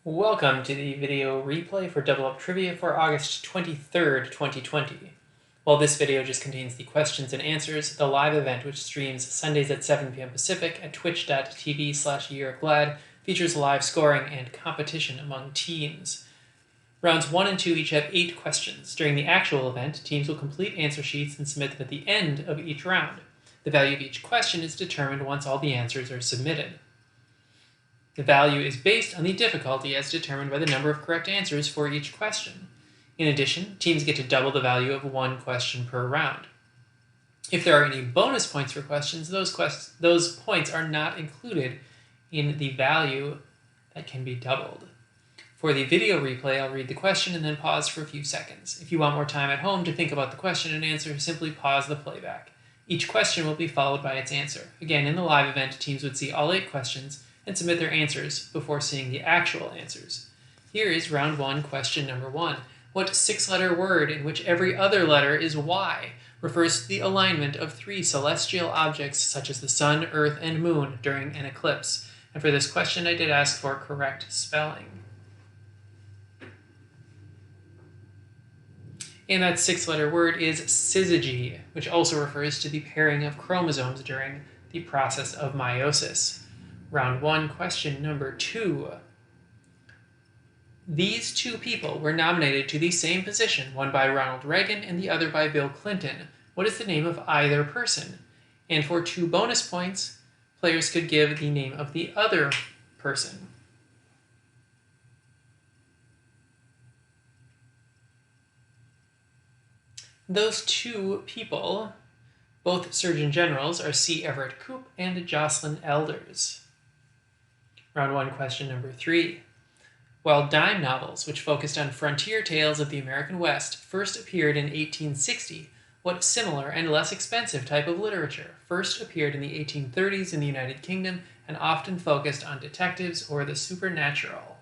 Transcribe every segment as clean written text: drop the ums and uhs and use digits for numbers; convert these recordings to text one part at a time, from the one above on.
Welcome to the video replay for Double Up Trivia for August 23rd, 2020. While this video just contains the questions and answers, the live event, which streams Sundays at 7 p.m. Pacific at twitch.tv/yearofglad, features live scoring and competition among teams. Rounds 1 and 2 each have 8 questions. During the actual event, teams will complete answer sheets and submit them at the end of each round. The value of each question is determined once all the answers are submitted. The value is based on the difficulty as determined by the number of correct answers for each question. In addition, teams get to double the value of one question per round. If there are any bonus points for questions, those points are not included in the value that can be doubled. For the video replay, I'll read the question and then pause for a few seconds. If you want more time at home to think about the question and answer, simply pause the playback. Each question will be followed by its answer. Again, in the live event, teams would see all 8 questions and submit their answers before seeing the actual answers. Here is round 1, question number 1. What 6-letter word in which every other letter is Y refers to the alignment of 3 celestial objects such as the sun, earth, and moon during an eclipse? And for this question, I did ask for correct spelling. And that 6-letter word is syzygy, which also refers to the pairing of chromosomes during the process of meiosis. Round 1, question number 2. These 2 people were nominated to the same position, one by Ronald Reagan and the other by Bill Clinton. What is the name of either person? And for 2 bonus points, players could give the name of the other person. Those 2 people, both Surgeon Generals, are C. Everett Koop and Jocelyn Elders. Round 1, question number 3. While dime novels, which focused on frontier tales of the American West, first appeared in 1860, what similar and less expensive type of literature first appeared in the 1830s in the United Kingdom and often focused on detectives or the supernatural?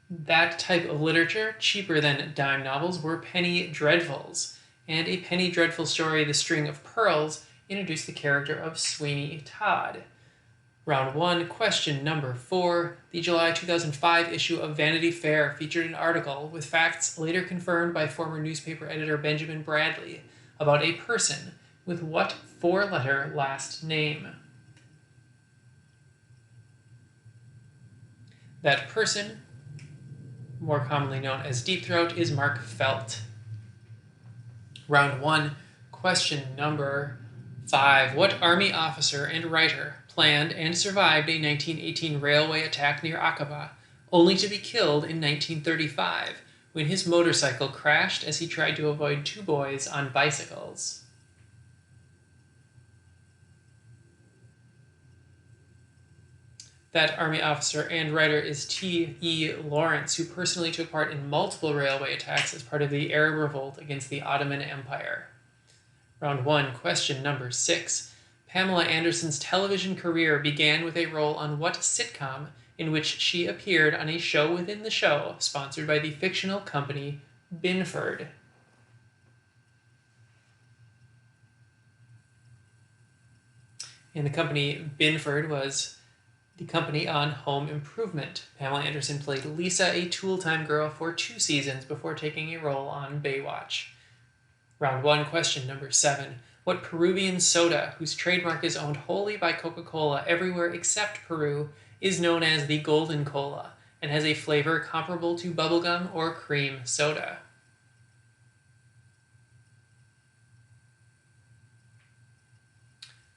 That type of literature, cheaper than dime novels, were penny dreadfuls. And a penny dreadful story, The String of Pearls, introduced the character of Sweeney Todd. Round 1, question number 4. The July 2005 issue of Vanity Fair featured an article with facts later confirmed by former newspaper editor Benjamin Bradley about a person with what 4-letter last name? That person, more commonly known as Deep Throat, is Mark Felt. Round 1, question number 5. What Army officer and writer planned and survived a 1918 railway attack near Aqaba, only to be killed in 1935 when his motorcycle crashed as he tried to avoid 2 boys on bicycles? That Army officer and writer is T.E. Lawrence, who personally took part in multiple railway attacks as part of the Arab Revolt against the Ottoman Empire. Round 1, question number 6. Pamela Anderson's television career began with a role on what sitcom in which she appeared on a show within the show sponsored by the fictional company Binford? And the company Binford was the company on Home Improvement. Pamela Anderson played Lisa, a tool-time girl, for 2 seasons before taking a role on Baywatch. Round 1, question number 7. What Peruvian soda, whose trademark is owned wholly by Coca-Cola everywhere except Peru, is known as the Golden Cola and has a flavor comparable to bubblegum or cream soda?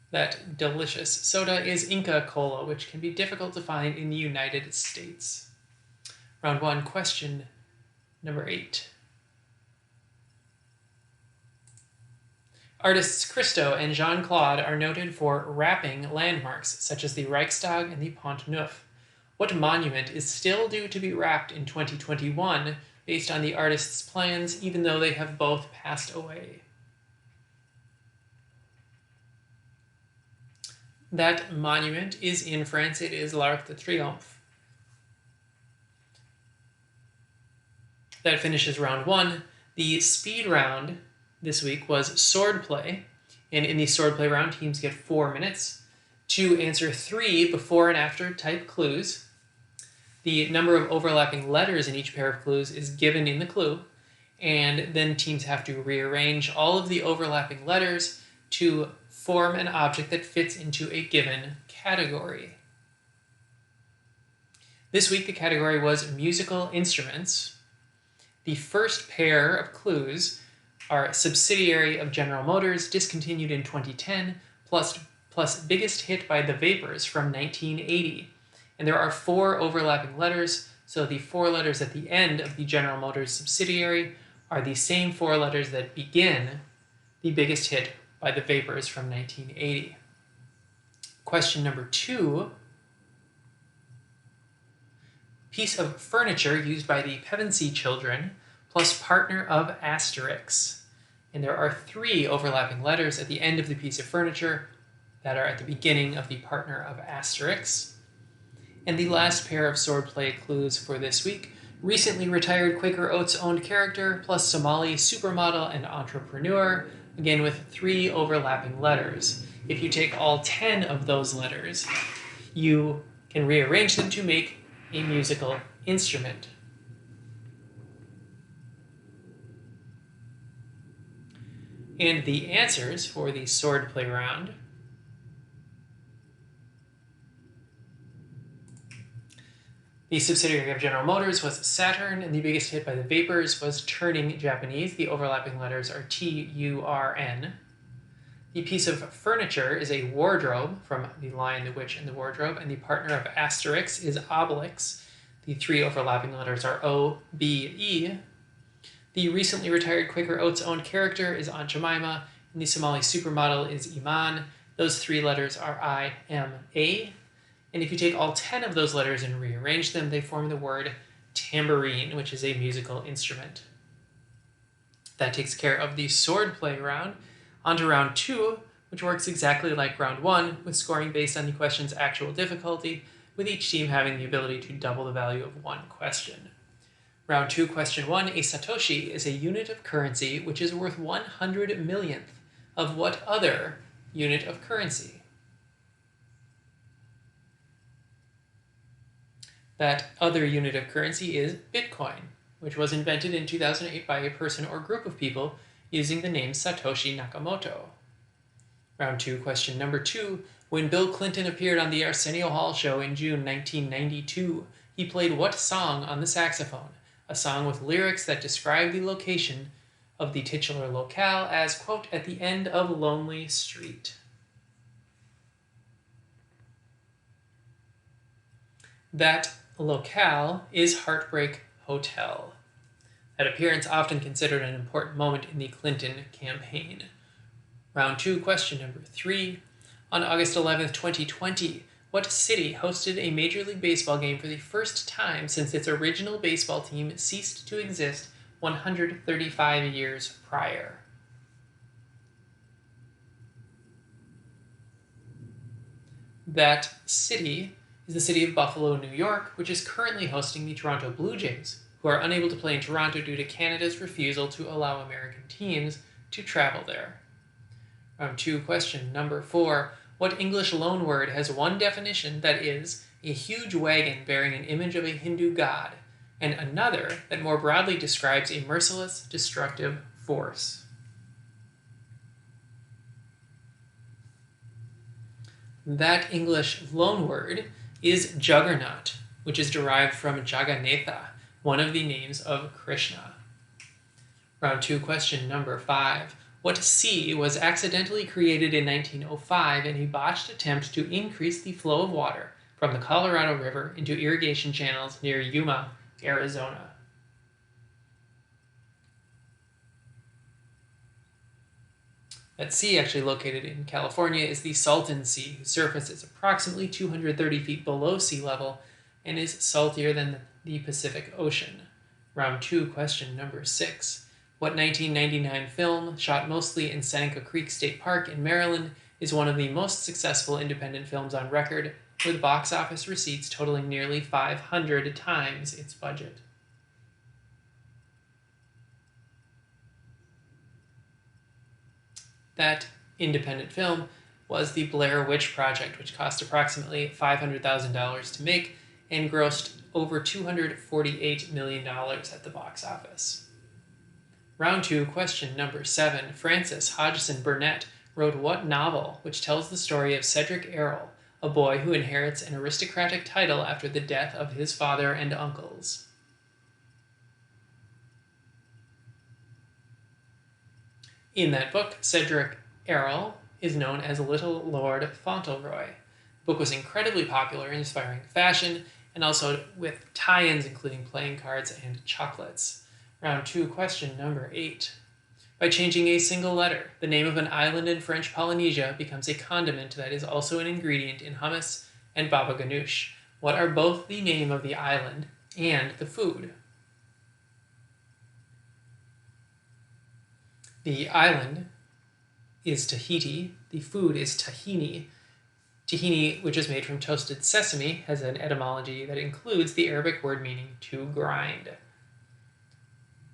That delicious soda is Inca Cola, which can be difficult to find in the United States. Round 1, question number 8. Artists Christo and Jean-Claude are noted for wrapping landmarks such as the Reichstag and the Pont Neuf. What monument is still due to be wrapped in 2021 based on the artists' plans, even though they have both passed away? That monument is in France. It is l'Arc de Triomphe. That finishes round 1. The speed round this week was swordplay, and in the swordplay round, teams get 4 minutes. To answer 3 before and after type clues, the number of overlapping letters in each pair of clues is given in the clue, and then teams have to rearrange all of the overlapping letters to form an object that fits into a given category. This week the category was musical instruments. The first pair of clues are subsidiary of General Motors, discontinued in 2010, plus biggest hit by The Vapors from 1980. And there are 4 overlapping letters, so the 4 letters at the end of the General Motors subsidiary are the same 4 letters that begin the biggest hit by The Vapors from 1980. Question number 2. Piece of furniture used by the Pevensey children plus partner of Asterix. And there are 3 overlapping letters at the end of the piece of furniture that are at the beginning of the partner of Asterix. And the last pair of swordplay clues for this week: recently retired Quaker Oats owned character plus Somali supermodel and entrepreneur, again with 3 overlapping letters. If you take all 10 of those letters, you can rearrange them to make a musical instrument. And the answers for the swordplay round: the subsidiary of General Motors was Saturn, and the biggest hit by The Vapors was Turning Japanese. The overlapping letters are T-U-R-N. The piece of furniture is a wardrobe from The Lion, the Witch, and the Wardrobe, and the partner of Asterix is Obelix. The 3 overlapping letters are O-B-E. The recently retired Quaker Oats owned character is Aunt Jemima, and the Somali supermodel is Iman. Those 3 letters are I-M-A. And if you take all 10 of those letters and rearrange them, they form the word tambourine, which is a musical instrument. That takes care of the swordplay round. On to round 2, which works exactly like round 1, with scoring based on the question's actual difficulty, with each team having the ability to double the value of 1 question. Round 2, question 1, a satoshi is a unit of currency which is worth 100 millionth of what other unit of currency? That other unit of currency is Bitcoin, which was invented in 2008 by a person or group of people using the name Satoshi Nakamoto. Round 2, question number 2. When Bill Clinton appeared on the Arsenio Hall show in June 1992, he played what song on the saxophone? A song with lyrics that describe the location of the titular locale as, quote, at the end of Lonely Street. That locale is Heartbreak Hotel. That appearance often considered an important moment in the Clinton campaign. Round 2, question number 3. On August 11th, 2020, what city hosted a Major League Baseball game for the first time since its original baseball team ceased to exist 135 years prior? That city is the city of Buffalo, New York, which is currently hosting the Toronto Blue Jays, who are unable to play in Toronto due to Canada's refusal to allow American teams to travel there. Round 2, question number 4. What English loanword has one definition that is a huge wagon bearing an image of a Hindu god, and another that more broadly describes a merciless, destructive force? That English loanword is juggernaut, which is derived from Jagannatha, one of the names of Krishna. Round 2, question number 5. What sea was accidentally created in 1905 in a botched attempt to increase the flow of water from the Colorado River into irrigation channels near Yuma, Arizona? That sea, actually located in California, is the Salton Sea, whose surface is approximately 230 feet below sea level and is saltier than the Pacific Ocean. Round 2, question number 6. What 1999 film, shot mostly in Seneca Creek State Park in Maryland, is one of the most successful independent films on record, with box office receipts totaling nearly 500 times its budget? That independent film was the Blair Witch Project, which cost approximately $500,000 to make and grossed over $248 million at the box office. Round 2, question number 7. Francis Hodgson Burnett wrote what novel which tells the story of Cedric Errol, a boy who inherits an aristocratic title after the death of his father and uncles? In that book, Cedric Errol is known as Little Lord Fauntleroy. The book was incredibly popular, inspiring fashion, and also with tie-ins including playing cards and chocolates. Round 2, question number 8. By changing a single letter, the name of an island in French Polynesia becomes a condiment that is also an ingredient in hummus and baba ganoush. What are both the name of the island and the food? The island is Tahiti. The food is tahini. Tahini, which is made from toasted sesame, has an etymology that includes the Arabic word meaning to grind.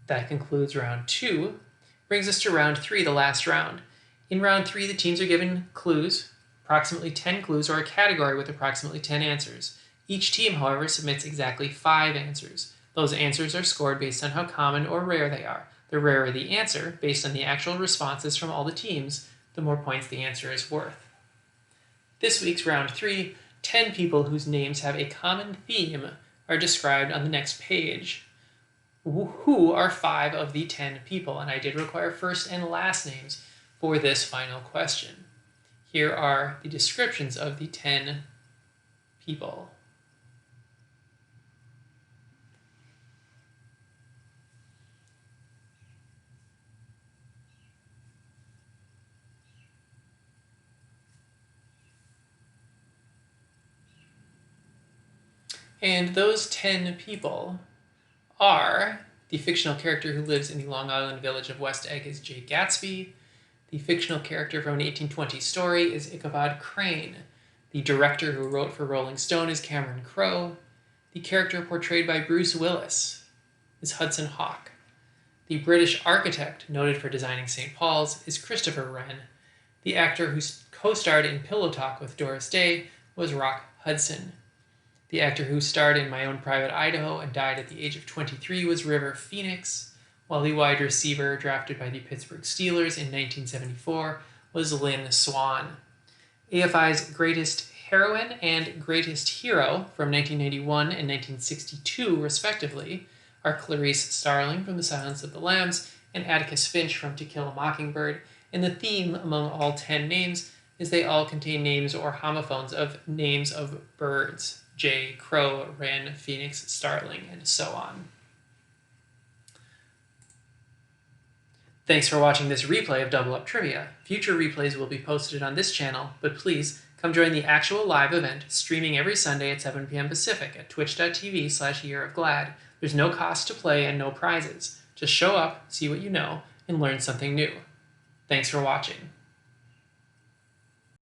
That concludes round 2. Brings us to round 3, the last round. In round 3, the teams are given clues, approximately 10 clues, or a category with approximately 10 answers. Each team, however, submits exactly 5 answers. Those answers are scored based on how common or rare they are. The rarer the answer, based on the actual responses from all the teams, the more points the answer is worth. This week's round 3, 10 people whose names have a common theme are described on the next page. Who are 5 of the 10 people? And I did require first and last names for this final question. Here are the descriptions of the 10 people. And those 10 people are: the fictional character who lives in the Long Island village of West Egg is Jay Gatsby. The fictional character from an 1820s story is Ichabod Crane. The director who wrote for Rolling Stone is Cameron Crowe. The character portrayed by Bruce Willis is Hudson Hawk. The British architect noted for designing St. Paul's is Christopher Wren. The actor who co-starred in Pillow Talk with Doris Day was Rock Hudson. The actor who starred in My Own Private Idaho and died at the age of 23 was River Phoenix, while the wide receiver drafted by the Pittsburgh Steelers in 1974 was Lynn Swann. AFI's Greatest Heroine and Greatest Hero from 1991 and 1962, respectively, are Clarice Starling from The Silence of the Lambs and Atticus Finch from To Kill a Mockingbird, and the theme among all 10 names is they all contain names or homophones of names of birds: Jay, Crow, Wren, Phoenix, Starling, and so on. Thanks for watching this replay of Double Up Trivia. Future replays will be posted on this channel, but please come join the actual live event streaming every Sunday at 7 p.m. Pacific at twitch.tv/yearofglad. There's no cost to play and no prizes. Just show up, see what you know, and learn something new. Thanks for watching.